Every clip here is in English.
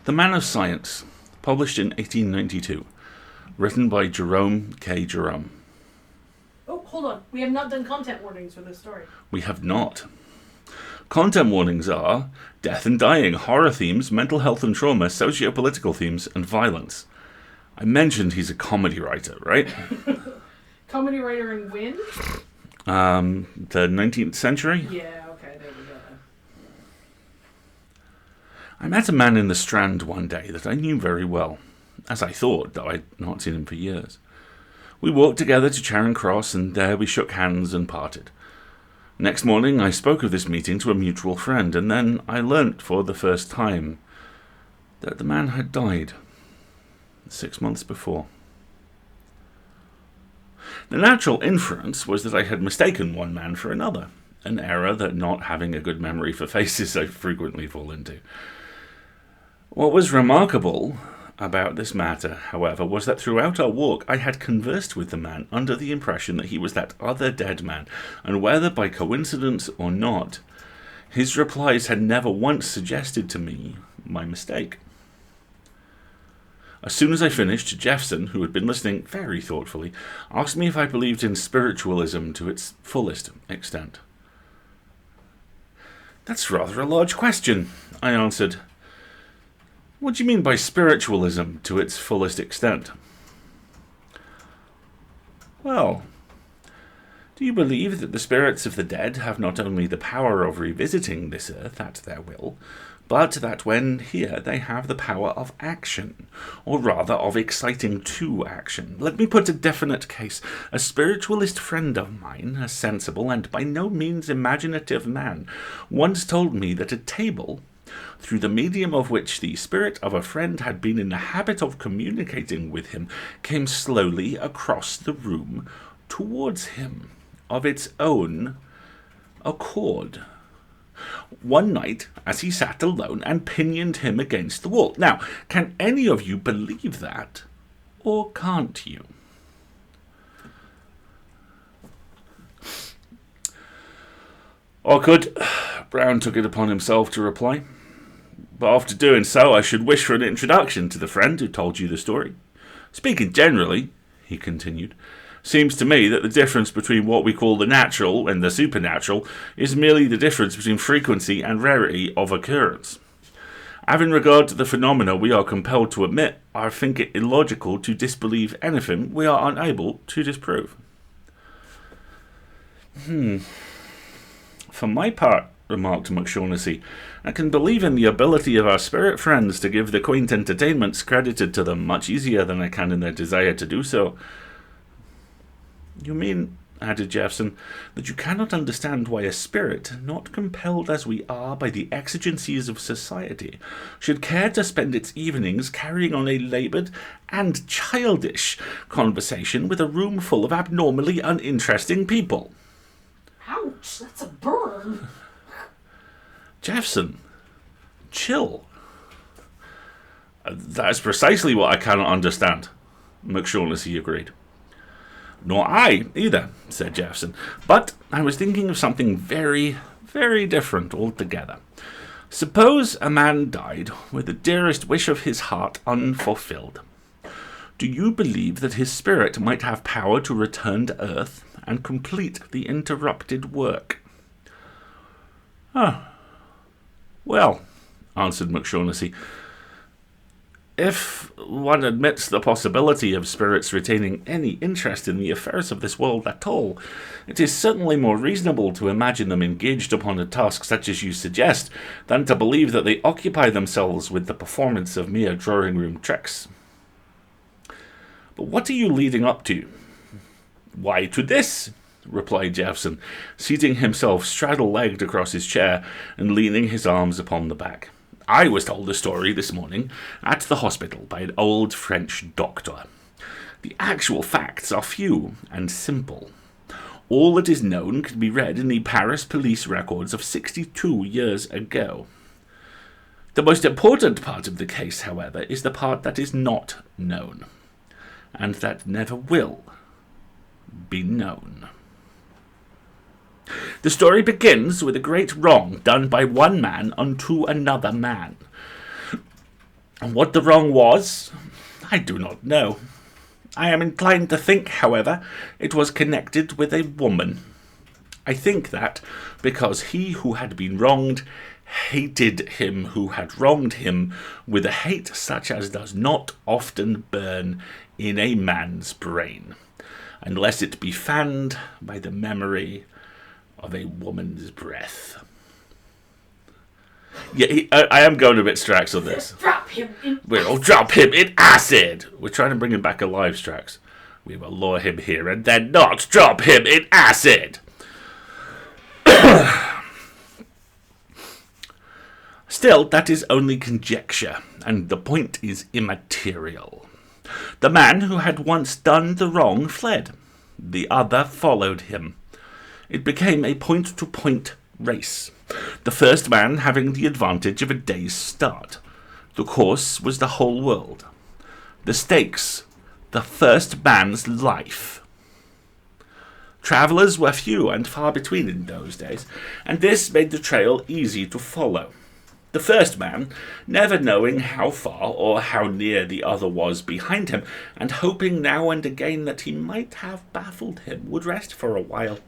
The Man of Science, published in 1892, written by Jerome K Jerome. Oh, hold on. We have not done content warnings for this story. We have not. Content warnings are death and dying, horror themes, mental health and trauma, socio-political themes, and violence. I mentioned he's a comedy writer, right? Comedy writer and when? The 19th century? Yeah, okay, there we go. I met a man in the Strand one day that I knew very well, as I thought, though I'd not seen him for years. We walked together to Charing Cross, and there we shook hands and parted. Next morning I spoke of this meeting to a mutual friend, and then I learnt for the first time that the man had died 6 months before. The natural inference was that I had mistaken one man for another, an error that, not having a good memory for faces, I frequently fall into. What was remarkable about this matter, however, was that throughout our walk I had conversed with the man under the impression that he was that other dead man, and whether by coincidence or not, his replies had never once suggested to me my mistake. As soon as I finished, Jeffson, who had been listening very thoughtfully, asked me if I believed in spiritualism to its fullest extent. "That's rather a large question," I answered. "What do you mean by spiritualism to its fullest extent?" "Well, do you believe that the spirits of the dead have not only the power of revisiting this earth at their will, but that when here they have the power of action, or rather of exciting to action? Let me put a definite case. A spiritualist friend of mine, a sensible and by no means imaginative man, once told me that a table, through the medium of which the spirit of a friend had been in the habit of communicating with him, came slowly across the room towards him, of its own accord, one night as he sat alone, and pinioned him against the wall. Now, can any of you believe that, or can't you?" "I could," Brown took it upon himself to reply. "But after doing so, I should wish for an introduction to the friend who told you the story. Speaking generally," he continued, "seems to me that the difference between what we call the natural and the supernatural is merely the difference between frequency and rarity of occurrence. Having regard to the phenomena we are compelled to admit, I think it illogical to disbelieve anything we are unable to disprove." "For my part," remarked McShaughnessy, "I can believe in the ability of our spirit friends to give the quaint entertainments credited to them much easier than I can in their desire to do so." "You mean," added Jeffson, "that you cannot understand why a spirit, not compelled as we are by the exigencies of society, should care to spend its evenings carrying on a laboured and childish conversation with a room full of abnormally uninteresting people." Ouch, that's a burn. "Jeffson, chill." "That is precisely what I cannot understand," McShaughnessy agreed. "Nor I, either," said Jeffson. "But I was thinking of something very, very different altogether. Suppose a man died with the dearest wish of his heart unfulfilled. Do you believe that his spirit might have power to return to earth and complete the interrupted work?" "Well," answered McShaughnessy, "if one admits the possibility of spirits retaining any interest in the affairs of this world at all, it is certainly more reasonable to imagine them engaged upon a task such as you suggest than to believe that they occupy themselves with the performance of mere drawing-room tricks. But what are you leading up to?" "Why, to this," replied Jeffson, seating himself straddle-legged across his chair and leaning his arms upon the back. "I was told a story this morning at the hospital by an old French doctor. The actual facts are few and simple. All that is known can be read in the Paris police records of 62 years ago. The most important part of the case, however, is the part that is not known, and that never will be known. The story begins with a great wrong done by one man unto another man. And what the wrong was, I do not know. I am inclined to think, however, it was connected with a woman. I think that, because he who had been wronged hated him who had wronged him with a hate such as does not often burn in a man's brain, unless it be fanned by the memory of a woman's breath. Yeah, I am going a bit Strax on this. Drop him in We'll drop him in acid. We're trying to bring him back alive, Strax. We will lure him here and then not drop him in acid. Still, that is only conjecture, and the point is immaterial. The man who had once done the wrong fled. The other followed him. It became a point-to-point race, the first man having the advantage of a day's start. The course was the whole world. The stakes, the first man's life. Travellers were few and far between in those days, and this made the trail easy to follow. The first man, never knowing how far or how near the other was behind him, and hoping now and again that he might have baffled him, would rest for a while.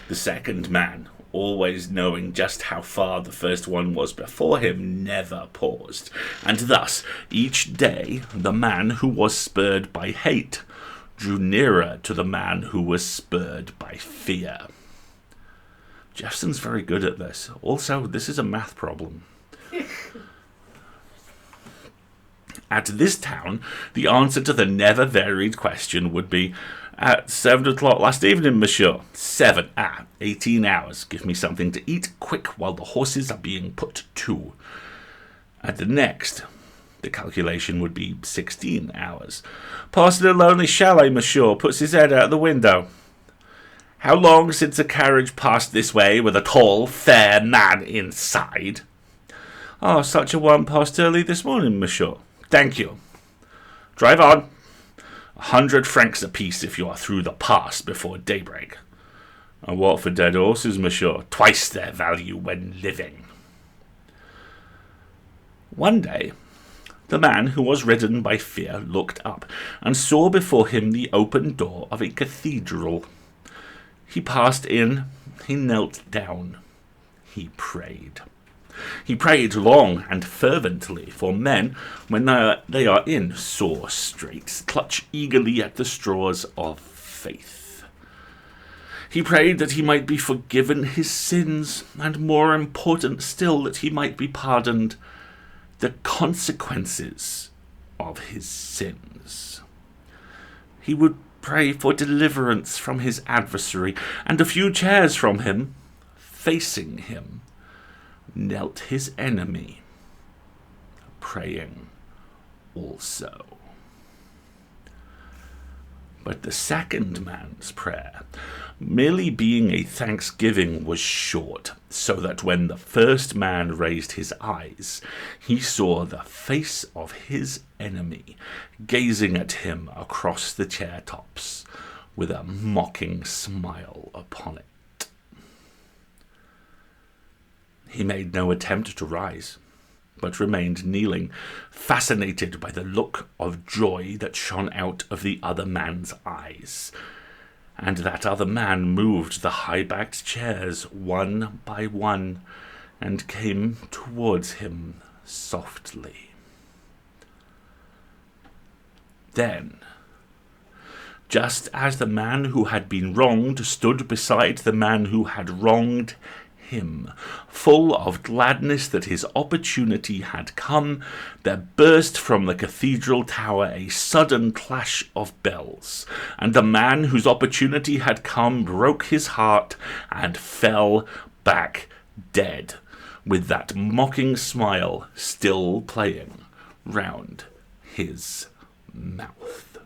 The second man, always knowing just how far the first one was before him, never paused, and thus, each day, the man who was spurred by hate drew nearer to the man who was spurred by fear. Jefferson's very good at this. Also, this is a math problem. At this town, the answer to the never-varied question would be, at 7 o'clock last evening, monsieur. 7, 18 hours. Give me something to eat quick while the horses are being put to. At the next, the calculation would be 16 hours. Passing a lonely chalet, monsieur, puts his head out the window. How long since a carriage passed this way with a tall, fair man inside? Oh, such a one passed early this morning, monsieur. Thank you. Drive on. 100 francs apiece if you are through the pass before daybreak. And what for dead horses, monsieur? Twice their value when living. One day, the man who was ridden by fear looked up and saw before him the open door of a cathedral. He passed in, he knelt down, he prayed. He prayed long and fervently, for men, when they are in sore straits, clutch eagerly at the straws of faith. He prayed that he might be forgiven his sins, and more important still, that he might be pardoned the consequences of his sins. He would pray for deliverance from his adversary, and a few chairs from him, facing him, knelt his enemy, praying also. But the second man's prayer, merely being a thanksgiving, was short, so that when the first man raised his eyes, he saw the face of his enemy gazing at him across the chair tops with a mocking smile upon it. He made no attempt to rise, but remained kneeling, fascinated by the look of joy that shone out of the other man's eyes. And that other man moved the high-backed chairs one by one, and came towards him softly. Then, just as the man who had been wronged stood beside the man who had wronged him, full of gladness that his opportunity had come, there burst from the cathedral tower a sudden clash of bells, and the man whose opportunity had come broke his heart and fell back dead, with that mocking smile still playing round his mouth.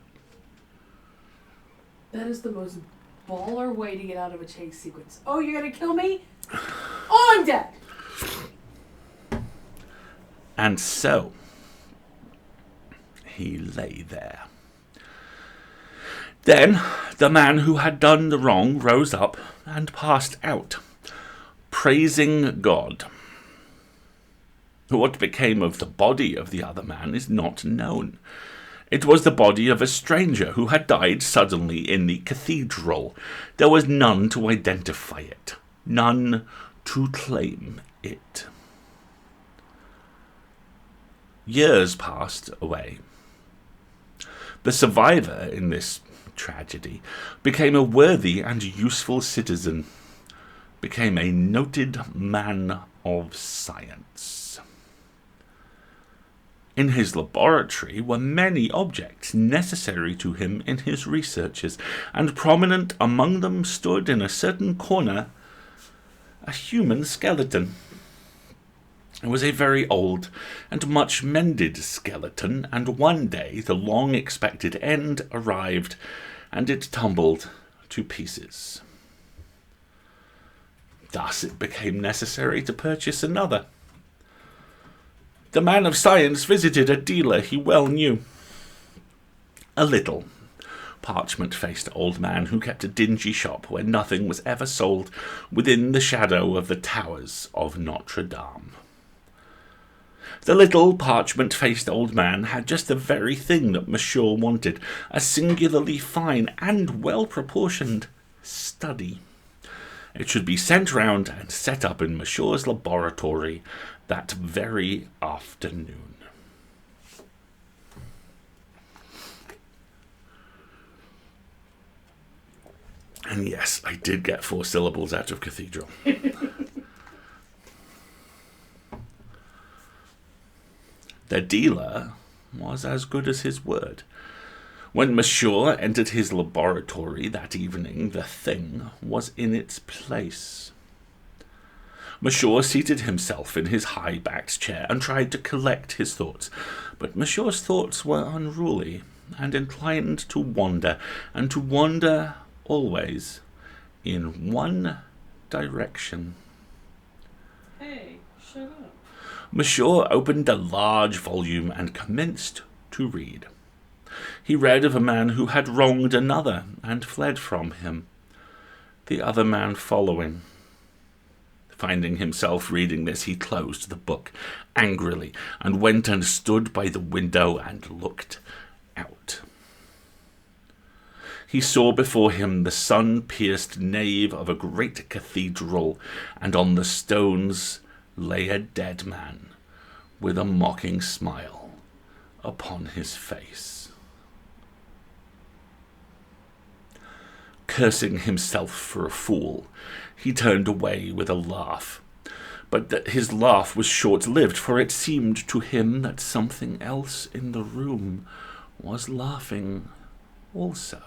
That is the most baller way to get out of a chase sequence. Oh, you're gonna kill me? Oh, I'm dead! And so, he lay there. Then the man who had done the wrong rose up and passed out, praising God. What became of the body of the other man is not known. It was the body of a stranger who had died suddenly in the cathedral. There was none to identify it, none to claim it. Years passed away. The survivor in this tragedy became a worthy and useful citizen, became a noted man of science. In his laboratory were many objects necessary to him in his researches, and prominent among them stood in a certain corner a human skeleton. It was a very old and much mended skeleton, and one day the long-expected end arrived, and it tumbled to pieces. Thus it became necessary to purchase another. The man of science visited a dealer he well knew. A little, parchment-faced old man who kept a dingy shop where nothing was ever sold within the shadow of the towers of Notre Dame. The little parchment-faced old man had just the very thing that Monsieur wanted, a singularly fine and well-proportioned study. It should be sent round and set up in Monsieur's laboratory that very afternoon. And yes, I did get 4 syllables out of cathedral. The dealer was as good as his word. When Monsieur entered his laboratory that evening, the thing was in its place. Monsieur seated himself in his high-backed chair and tried to collect his thoughts, but Monsieur's thoughts were unruly and inclined to wander, and to wander always in one direction. Hey, shut up. Monsieur opened a large volume and commenced to read. He read of a man who had wronged another and fled from him, the other man following. Finding himself reading this, he closed the book angrily and went and stood by the window and looked out. He saw before him the sun-pierced nave of a great cathedral, and on the stones lay a dead man with a mocking smile upon his face. Cursing himself for a fool, he turned away with a laugh. But that his laugh was short-lived, for it seemed to him that something else in the room was laughing also.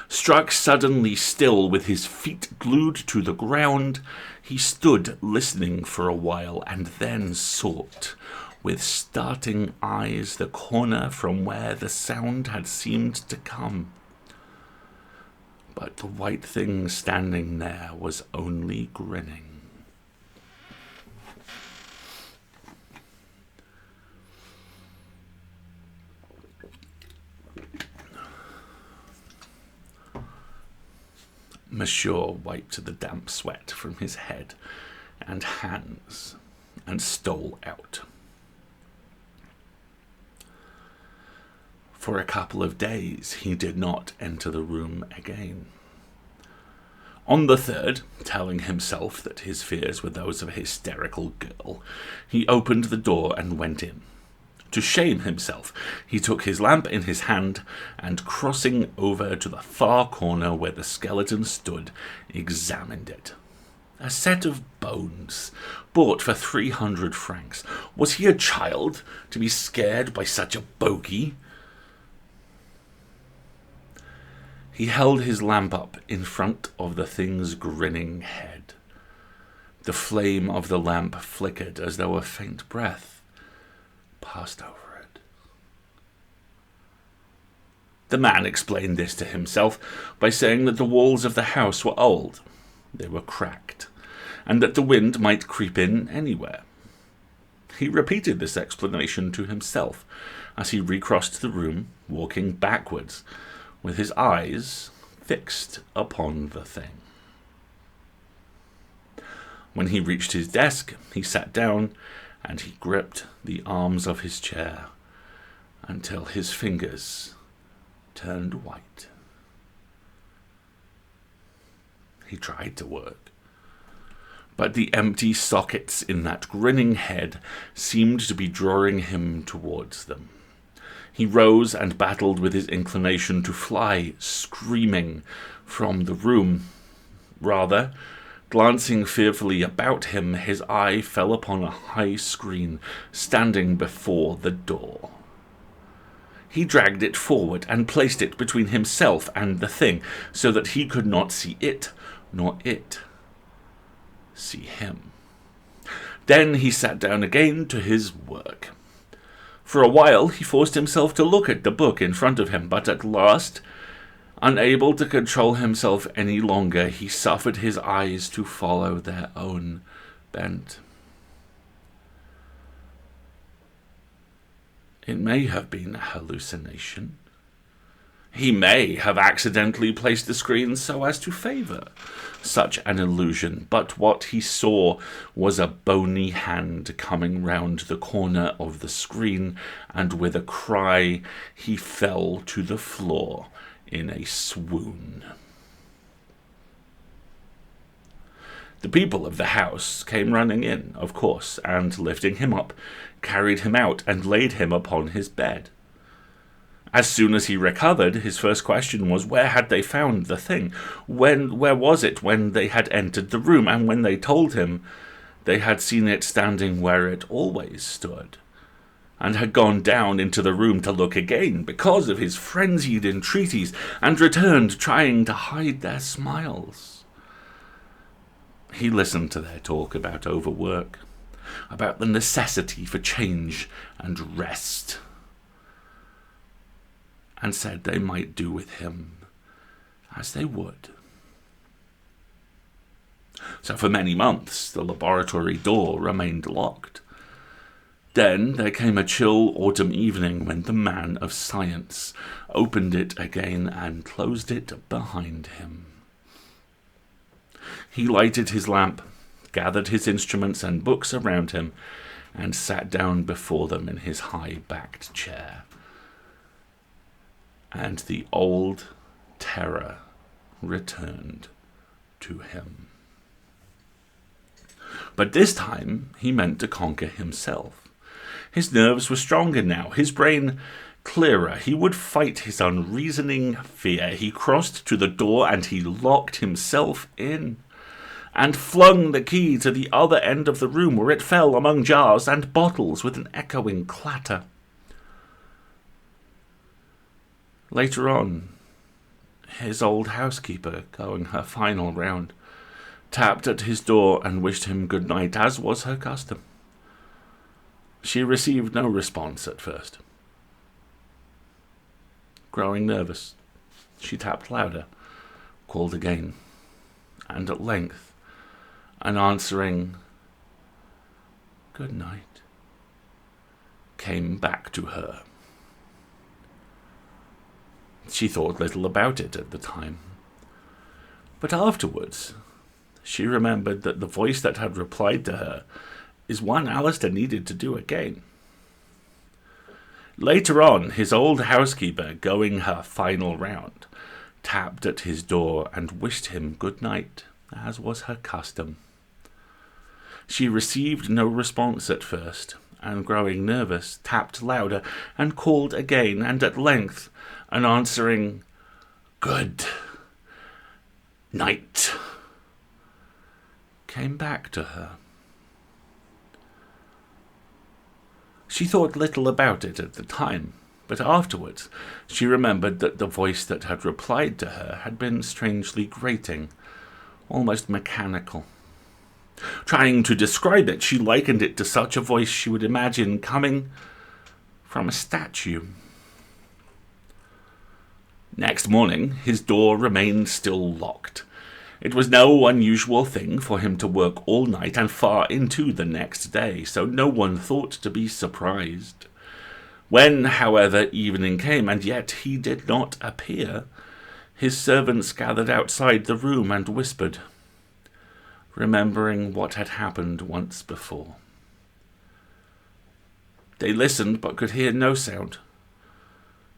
Struck suddenly still, with his feet glued to the ground, he stood listening for a while, and then sought, with starting eyes, the corner from where the sound had seemed to come. But the white thing standing there was only grinning. Monsieur wiped the damp sweat from his head and hands and stole out. For a couple of days he did not enter the room again. On the third, telling himself that his fears were those of a hysterical girl, he opened the door and went in. To shame himself, he took his lamp in his hand, and crossing over to the far corner where the skeleton stood, examined it. A set of bones, bought for 300 francs. Was he a child to be scared by such a bogey? He held his lamp up in front of the thing's grinning head. The flame of the lamp flickered as though a faint breath passed over it. The man explained this to himself by saying that the walls of the house were old, they were cracked, and that the wind might creep in anywhere. He repeated this explanation to himself as he recrossed the room, walking backwards, with his eyes fixed upon the thing. When he reached his desk, he sat down and he gripped the arms of his chair until his fingers turned white. He tried to work, but the empty sockets in that grinning head seemed to be drawing him towards them. He rose and battled with his inclination to fly, screaming, from the room. Rather, glancing fearfully about him, his eye fell upon a high screen standing before the door. He dragged it forward and placed it between himself and the thing, so that he could not see it, nor it see him. Then he sat down again to his work. For a while he forced himself to look at the book in front of him, but at last, unable to control himself any longer, he suffered his eyes to follow their own bent. It may have been a hallucination. He may have accidentally placed the screen so as to favour such an illusion, but what he saw was a bony hand coming round the corner of the screen, and with a cry he fell to the floor in a swoon. The people of the house came running in, of course, and lifting him up, carried him out and laid him upon his bed. As soon as he recovered, his first question was, where had they found the thing? Where was it when they had entered the room? And when they told him, they had seen it standing where it always stood, and had gone down into the room to look again because of his frenzied entreaties, and returned trying to hide their smiles. He listened to their talk about overwork, about the necessity for change and rest, and said they might do with him as they would. So for many months the laboratory door remained locked. Then there came a chill autumn evening when the man of science opened it again and closed it behind him. He lighted his lamp, gathered his instruments and books around him, and sat down before them in his high-backed chair. And the old terror returned to him. But this time he meant to conquer himself. His nerves were stronger now, his brain clearer. He would fight his unreasoning fear. He crossed to the door and he locked himself in, and flung the key to the other end of the room, where it fell among jars and bottles with an echoing clatter. Later on, his old housekeeper, going her final round, tapped at his door and wished him good night, as was her custom. She received no response at first. Growing nervous, she tapped louder, called again, and at length an answering good night came back to her. She thought little about it at the time, but afterwards she remembered that the voice that had replied to her is one Alasdair needed to do again. Later on, his old housekeeper, going her final round, tapped at his door and wished him good night, as was her custom. She received no response at first, and growing nervous, tapped louder and called again, and at length an answering good night came back to her. She thought little about it at the time, but afterwards she remembered that the voice that had replied to her had been strangely grating, almost mechanical. Trying to describe it, she likened it to such a voice she would imagine coming from a statue. Next morning, his door remained still locked. It was no unusual thing for him to work all night and far into the next day, so no one thought to be surprised. When, however, evening came, and yet he did not appear, his servants gathered outside the room and whispered, remembering what had happened once before. They listened but could hear no sound.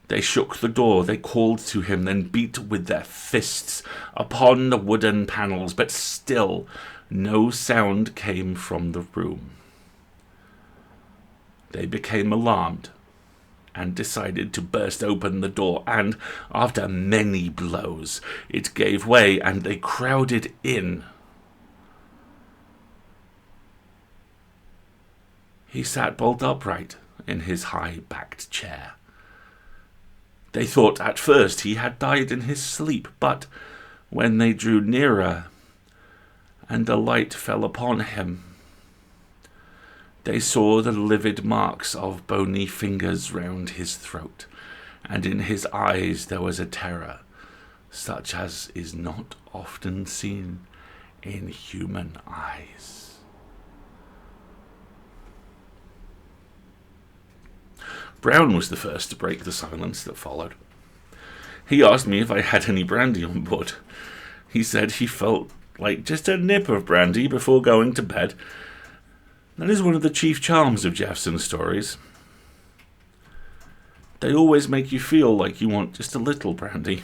They shook the door, they called to him, then beat with their fists upon the wooden panels, but still no sound came from the room. They became alarmed and decided to burst open the door, and after many blows, it gave way and they crowded in. He sat bolt upright in his high-backed chair. They thought at first he had died in his sleep, but when they drew nearer and the light fell upon him, they saw the livid marks of bony fingers round his throat, and in his eyes there was a terror such as is not often seen in human eyes. Brown was the first to break the silence that followed. He asked me if I had any brandy on board. He said he felt like just a nip of brandy before going to bed. That is one of the chief charms of Jeffson's stories. They always make you feel like you want just a little brandy.